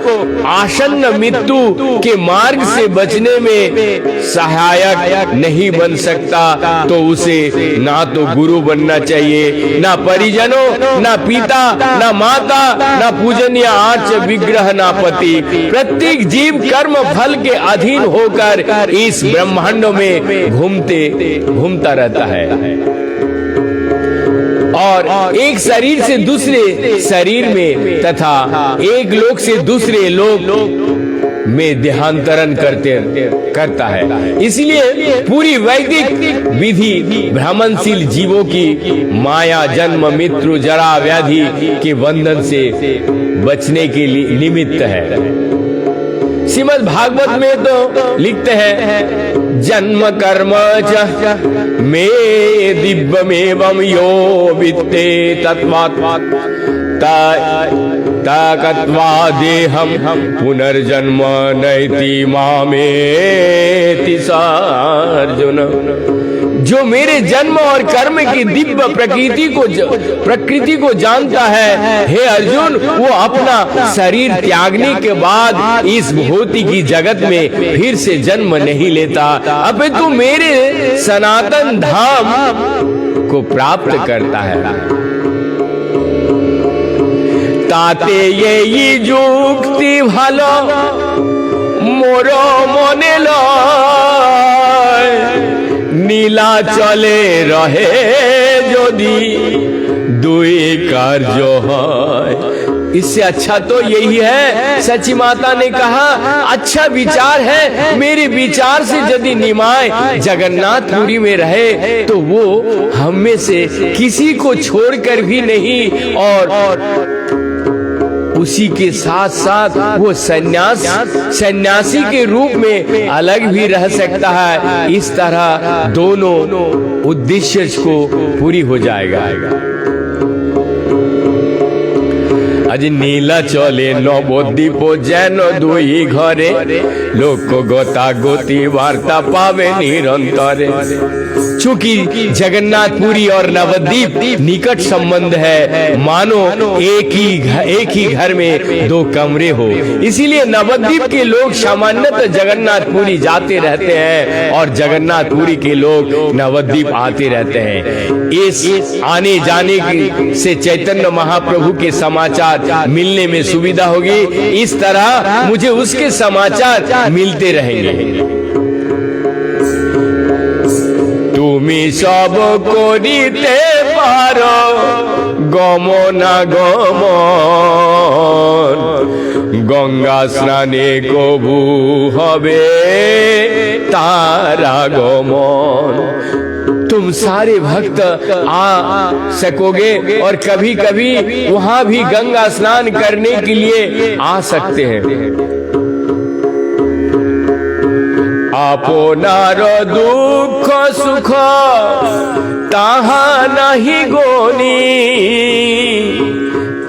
आसन्न मृत्यु के मार्ग से बचने में सहायक नहीं बन सकता तो उसे ना तो गुरु बनना चाहिए, ना परिजनों, ना पिता, ना माता, ना पूजनीय आर्च विग्रह, ना पति। प्रत्येक जीव कर्म फल के अधीन होकर इस ब्रह्मांड में घूमता रहता है और एक शरीर से दूसरे शरीर में तथा एक लोक से दूसरे लोक में देहांतरण करता है। इसलिए पूरी वैदिक विधि भ्रमणशील जीवों की माया, जन्म, मृत्यु, जरा, व्याधि के बंधन से बचने के लिए निमित्त है। श्रीमद् भागवत में तो लिखते हैं जन्म कर्म च मे दिव्यमेवं यो वित्ते तत्वात् ताकत्वा देहम पुनर्जन्म नैति मामेति अर्जुन। जो मेरे जन्म और कर्म की दिव्य प्रकृति को जानता है, हे अर्जुन, वो अपना शरीर त्यागने के बाद इस भौतिक जगत में फिर से जन्म नहीं लेता, अपितु मेरे सनातन धाम को प्राप्त करता है। ताते ये जुक्ति भालो मोर मने लय नीला चले रहे यदि दुई कार्य है। इससे अच्छा तो यही है, सची माता ने कहा, अच्छा विचार है। मेरे विचार से यदि निमाय जगन्नाथपुरी में रहे तो वो हम में से किसी को छोड़कर भी नहीं और उसी के साथ साथ वो सन्यासी के रूप में अलग भी रह सकता है। इस तरह दोनों उद्देश्य को पूरी हो जाएगा। आज नीला चले नवद्वीप जेन दुई घरे लोक गता गति वार्ता पावे निरंतरे। चूंकि जगन्नाथपुरी और नवद्वीप निकट संबंध है, मानो एक ही घर में दो कमरे हो, इसीलिए नवद्वीप के लोग सामान्यतः जगन्नाथपुरी जाते रहते हैं और जगन्नाथपुरी के लोग नवद्वीप आते रहते हैं। इस आने जाने से चैतन्य महाप्रभु के समाचार मिलने में सुविधा होगी। इस तरह मुझे उसके समाचार मिलते रहेंगे। तुमी सब करिते पारो गमना गमन गंगा स्नाने कबू हबे तारा गमन। तुम सारे भक्त आ सकोगे और कभी कभी वहां भी गंगा स्नान करने के लिए आ सकते हैं। आपनार दुख सुख ताहा नहीं गोनी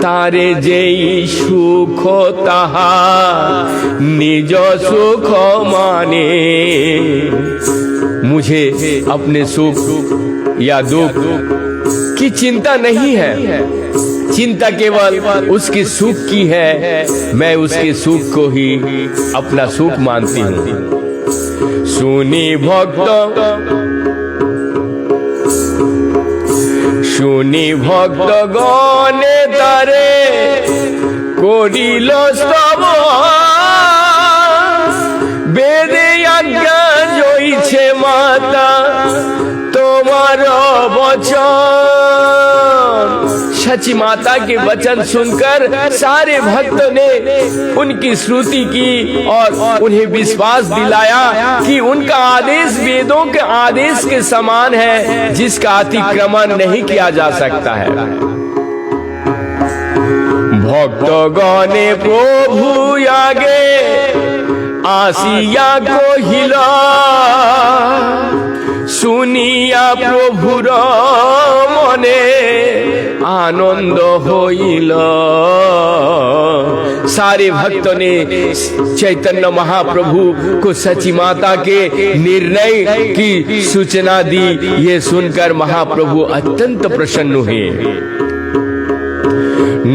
तारे जेई सुख ताहा निज सुख माने। मुझे अपने सुख या दुख की चिंता नहीं है, चिंता केवल उसके सुख की है। मैं उसके सुख को ही अपना सुख मानती हूँ। सुनी भक्त गणे तारे करिल स्तव बेदे आज्ञा जइछे माता तुम्हार वचन। सची माता के वचन सुनकर सारे भक्तों ने उनकी स्तुति की और उन्हें विश्वास दिलाया कि उनका आदेश वेदों के आदेश के समान है, जिसका अतिक्रमण नहीं किया जा सकता है। भक्तगणे प्रभु आगे आसिया को हिला শুনিয়া প্রভুর মনে आनंद होइल। सारे भक्तों ने चैतन्य महाप्रभु को सची माता के निर्णय की सूचना दी। ये सुनकर महाप्रभु अत्यंत प्रसन्न हुए।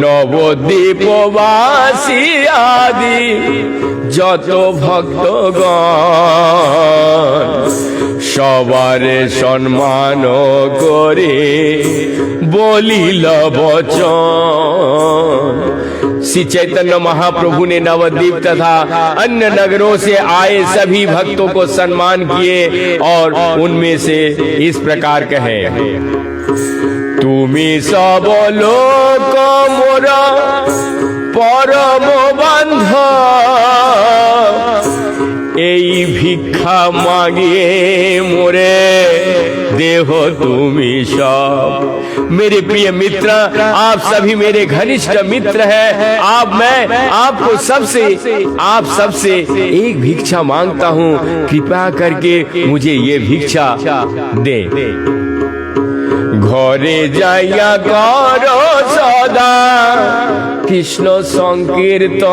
नवद्वीपवासी आदि যত ভক্তগণ সবারে সম্মান করে बोलिल वचन। श्री चैतन्य महाप्रभु ने नवद्वीप तथा अन्य नगरों से आए सभी भक्तों को सम्मान किए और उनमें से इस प्रकार कहे, तुमी सब लोक मोर परम बांधव, এই ভিক্ষা मांगिए मोरे देह तुमी सब। मेरे प्रिय मित्र, आप सभी मेरे घनिष्ठ मित्र हैं। मैं आपको आप सबसे एक भिक्षा मांगता हूँ, कृपया करके मुझे ये भिक्षा दे। घरे जाइया करो सदा कृष्ण संकीर्तन,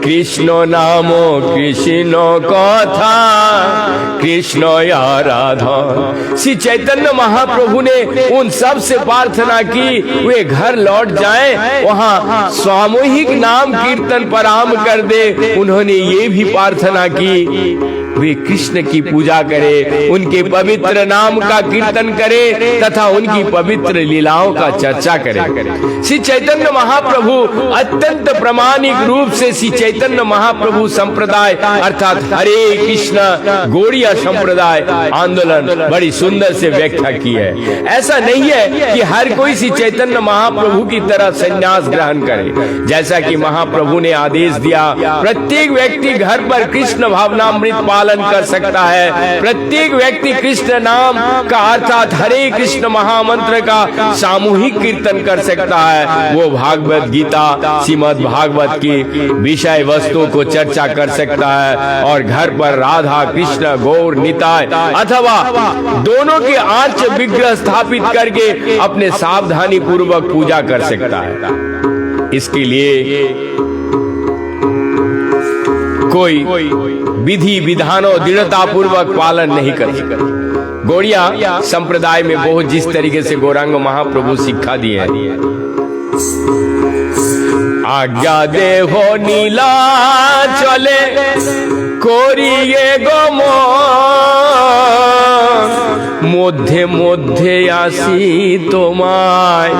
कृष्ण नाम कृष्ण कथा कृष्ण आराधन। श्री चैतन्य महाप्रभु ने उन सब से प्रार्थना की वे घर लौट जाएं, वहां सामूहिक नाम कीर्तन प्रारंभ कर दे। उन्होंने ये भी प्रार्थना की वे कृष्ण की पूजा करे, उनके पवित्र नाम का कीर्तन करे तथा उनकी पवित्र लीलाओं का चर्चा करे। श्री चैतन्य महाप्रभु अत्यंत प्रामाणिक रूप से श्री चैतन्य महाप्रभु संप्रदाय अर्थात हरे कृष्ण गौड़िया संप्रदाय आंदोलन बड़ी सुंदर से व्याख्या की है। ऐसा नहीं है कि हर कोई श्री चैतन्य महाप्रभु की तरह संन्यास ग्रहण करे। जैसा कि महाप्रभु ने आदेश दिया, प्रत्येक व्यक्ति घर पर कृष्ण भावनामृत पालन कर सकता है। प्रत्येक व्यक्ति कृष्ण नाम का अर्थात हरे कृष्ण महामंत्र का सामूहिक कीर्तन कर सकता है। वो भागवत गीता श्रीमद् भागवत की विषय वस्तु को चर्चा कर सकता है और घर पर राधा कृष्ण गौर निताय अथवा दोनों के आर्च विग्रह स्थापित करके अपने सावधानी पूर्वक पूजा कर सकता है। इसके लिए कोई विधि विधानों दृढ़ता पूर्वक पालन नहीं कर सकता। गौड़िया संप्रदाय में बहुत जिस तरीके से गौरांग महाप्रभु शिक्षा दिए हैं, आज्ञा दे हो नीला चले करिए गमन, মধ্যে মধ্যে আসি তোমায়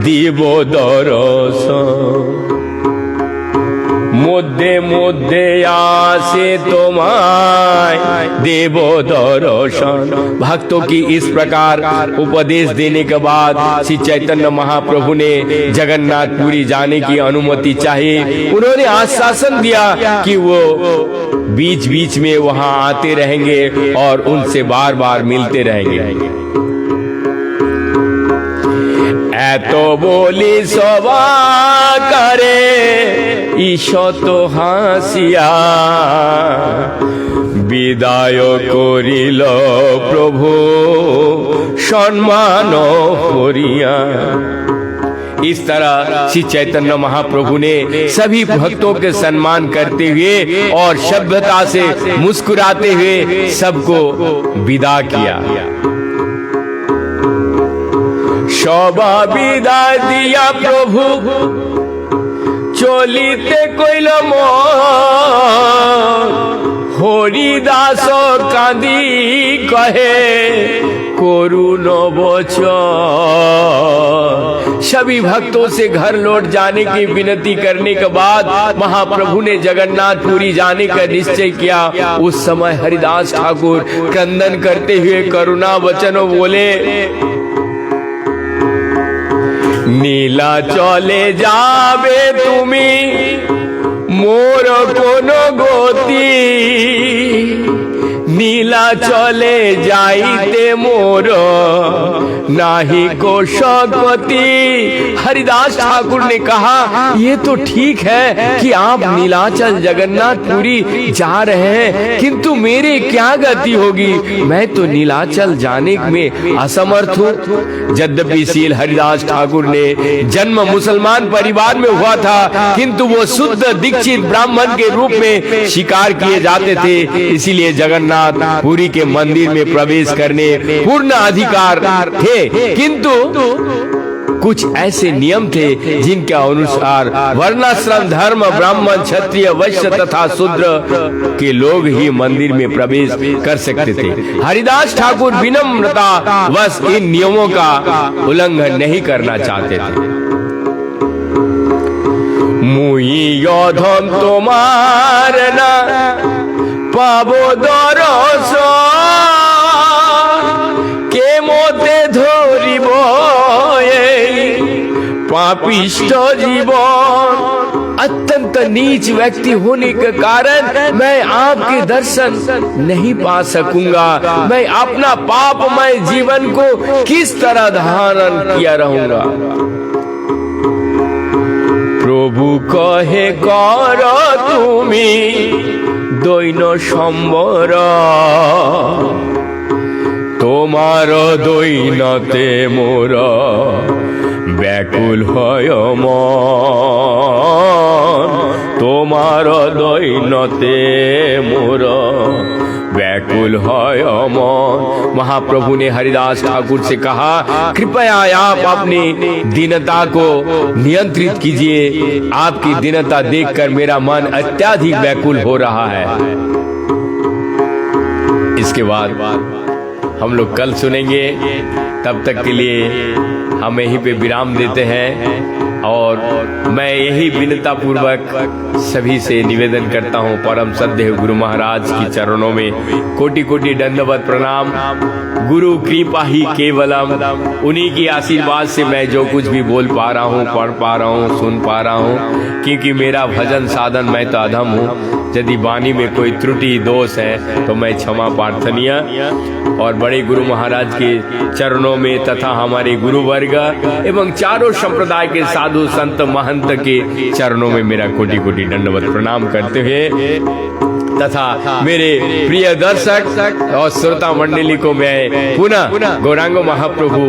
দিব দর্শন, মধ্যে মধ্যে আসে তোমায় देव दर्शन। भक्तों की इस प्रकार उपदेश देने के बाद श्री चैतन्य महाप्रभु ने जगन्नाथपुरी जाने की अनुमति चाहिए। उन्होंने आश्वासन दिया कि वो बीच बीच में वहां आते रहेंगे और उनसे बार बार मिलते रहेंगे। এতো বলি সবা করে ঈশত হাসিয়া, বিদায় করিল প্রভু সম্মান করিয়া। इस तरह श्री चैतन्य महाप्रभु ने सभी भक्तों के सम्मान करते हुए और सभ्यता से मुस्कुराते हुए सबको विदा किया। সবা বিদায় দিয়া প্রভু চলিতে কইল মন, হরিদাস কাঁদি কহে করুণ বচন। सभी भक्तों से घर लौट जाने की विनती करने के बाद महाप्रभु ने जगन्नाथपुरी जाने का निश्चय किया। उस समय हरिदास ठाकुर क्रंदन करते हुए करुणा वचन बोले, নীলা চলে যাবে তুমি মোর কোন গতি, নীলা নীলাচলে যাইতে মোর नाही को शौकती। हरिदास ठाकुर ने कहा ये तो ठीक है कि आप नीलाचल जगन्नाथपुरी जा रहे हैं, किंतु मेरे क्या गति होगी, मैं तो नीलाचल जाने में असमर्थ हूँ। यद्यपि श्रील हरिदास ठाकुर ने जन्म मुसलमान परिवार में हुआ था, किंतु वो शुद्ध दीक्षित ब्राह्मण के रूप में स्वीकार किए जाते थे, इसीलिए जगन्नाथ पुरी के मंदिर में प्रवेश करने पूर्ण अधिकार थे। किंतु कुछ ऐसे नियम थे जिनके अनुसार वर्णाश्रम धर्म ब्राह्मण क्षत्रिय वैश्य तथा शूद्र के लोग ही मंदिर में प्रवेश कर सकते थे। हरिदास ठाकुर विनम्रता बस इन नियमों का उल्लंघन नहीं करना चाहते थे। मुई योधन तुम्हार ना पाबो दरस के मोते धरिब पापिष्ट जीवन। अत्यंत नीच व्यक्ति होने के कारण मैं आपके दर्शन नहीं पा सकूंगा। मैं अपना पापमय जीवन को किस तरह धारण किया रहूंगा। प्रभु कहे कर तुमी दैन सम्बर তোমার দৈনতে মোর ব্যাকুল হয় মন। তোমার দৈনতে মোর व्याकुल है मन। महाप्रभु ने हरिदास ठाकुर से कहा कृपया आप अपनी दीनता को नियंत्रित कीजिए। आपकी दीनता देखकर मेरा मन अत्यधिक व्याकुल हो रहा है। इसके बाद हम लोग कल सुनेंगे। तब तक के लिए हम यहीं पे विराम देते हैं और मैं यही विनता पूर्वक सभी से निवेदन करता हूँ, परम श्रद्धेय गुरु महाराज की चरणों में कोटि कोटि दंडवत प्रणाम। गुरु कृपा ही केवलम, उन्हीं की आशीर्वाद से मैं जो कुछ भी बोल पा रहा हूँ, पढ़ पा रहा हूँ, सुन पा रहा हूँ, क्योंकि मेरा भजन साधन मैं तो अधम हूँ। यदि वाणी में कोई त्रुटि दोष है तो मैं क्षमा प्रार्थनीय। और बड़े गुरु महाराज के चरणों में तथा हमारे गुरु वर्ग एवं चारों संप्रदाय के साधु संत महंत के चरणों में मेरा कोटि कोटि दंडवत प्रणाम करते हुए तथा मेरे प्रिय दर्शक और श्रोता मंडली को मैं पुनः गौरांग महाप्रभु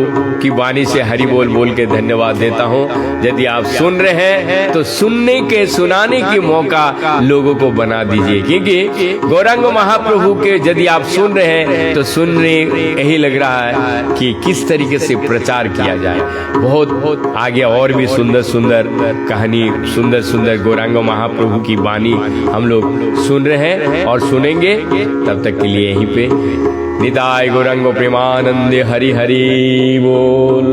की वाणी से हरि बोल बोल के धन्यवाद देता हूँ। यदि आप सुन रहे हैं तो सुनने के सुनाने के मौका लोगों को बना दीजिए, क्योंकि गौरांग महाप्रभु के यदि आप सुन रहे हैं तो सुनने यही लग रहा है कि किस तरीके से प्रचार किया जाए। बहुत आगे और भी सुंदर सुंदर कहानी, सुंदर सुंदर गौरांग महाप्रभु की वाणी हम लोग सुन रहे हैं और सुनेंगे। तब तक के लिए यहीं पे निताय गौरांग प्रेमानंद हरि हरि बोल।